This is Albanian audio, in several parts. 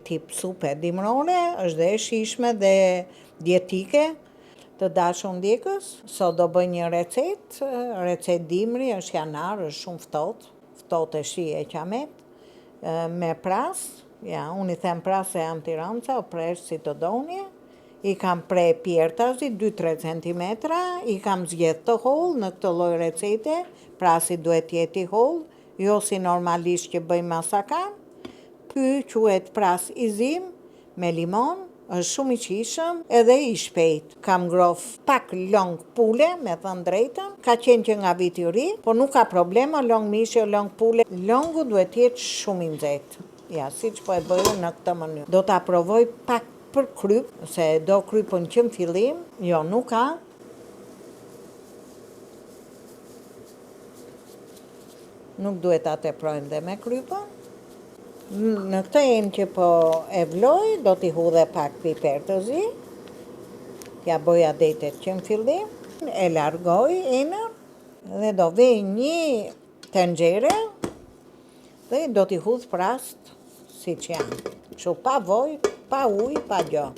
Tip supe dimrore, është dhe e shishme dhe dietike të dashur ndjekës. Sot do bëj një recet dimri, është janar, është shumë ftohtë e shi e qamet, me pras, unë i them pras se jam Tiranca, o presh si të doni, i kam pre pjertazi 2-3 cm, i kam zgjedh të hollë në këtë lloj recete, prasi duhet jeti hollë, jo si normalisht që bëjmë masakan. Ky quhet pras i zim me limon, është shumë i qishëm edhe i shpejt. Kam grof pak long pule, me thënë drejtën, ka qenë që nga viti i ri, por nuk ka problema, long mishe, long pule. Longu duhet jetë shumë i nxehtë. Siç po e bëju në këtë mënyrë. Do ta provoj pak për kryp, se do krypën që në fillim, jo nuk ka. Nuk duhet ta teprojmë dhe me krypën. Në këtë enë që po e vloj, do t'i hudhe pak piper të zi, t'ja bëja detet që në fillim, e largoj enën dhe do vej një tenxhere dhe do t'i hudh prast si që janë. Kështu pa voj, pa ujë, pa gjo.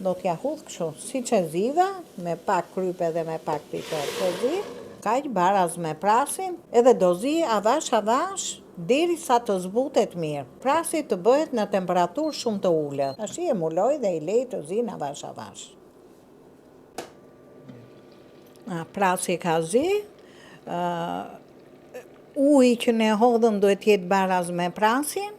Do t'ja hudh kështu, si që ziva, me pak krype dhe me pak piper të zi, kaq baraz me prasin, edhe do zi avash, deri sa të zbutet mirë. Prasi të bëhet në temperaturë shumë të ulët. Tashi e muloj dhe i lej të zi në avash. Prasi ka zi, uji që ne hodhëm duhet jetë baraz me prasin,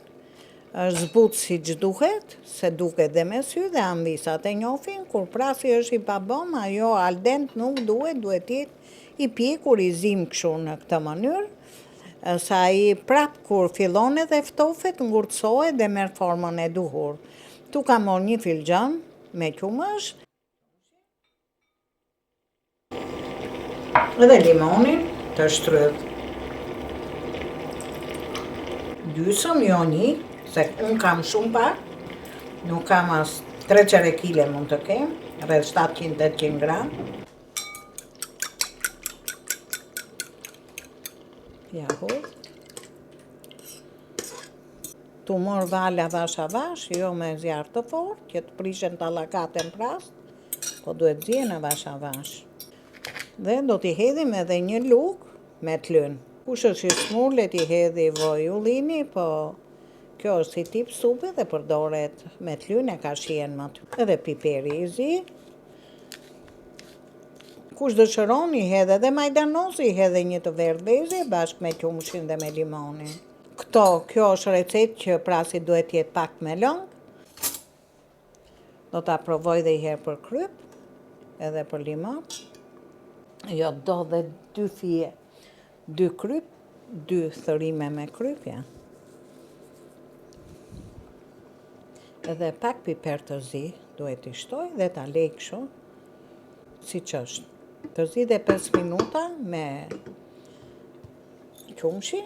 është zbut si që duhet, se duket dhe me sy dhe ambisat e njofin, kur prasi është i pabom, ajo al dente nuk duhet jetë i pjekur, i zim kështu në këtë mënyrë, sa i prap kur fillon edhe ftofet, ngurtësohet dhe merr formën e duhur. Tu ka marrë një filxhan me qumësh, edhe limonin të shtrydh. Gjysëm, jo një, se unë kam shumë pak, nuk kam as 3/4 kile mund të kem, rreth 700-800 gram. Ja hudh. Tu mor val avash, jo me zjarr të fortë, që të prishen tallakatën prast, po duhet zien avash. Dhe do t'i hedhim edhe një lugë me t'lyn. Kush është i smur, le t'i hedhi voj ullini, po kjo është si tip supe dhe përdoret me t'lyn e ka shien më ty. Edhe piperi i zi. Kush dëshiron i hedhe dhe majdanoz, i hedhe një të verdheze bashkë me qumshin dhe me limonin. Kjo është recet që prasi duhet jetë pak me long. Do ta provoj dhe i herë për kryp, edhe për limon. Jo, do dhe 2 fije, 2 kryp, 2 thërime me kryp, Edhe pak piper të zi duhet i shtoj dhe ta lej kështu, si që është. Të zi dhe 5 minuta me qumshi.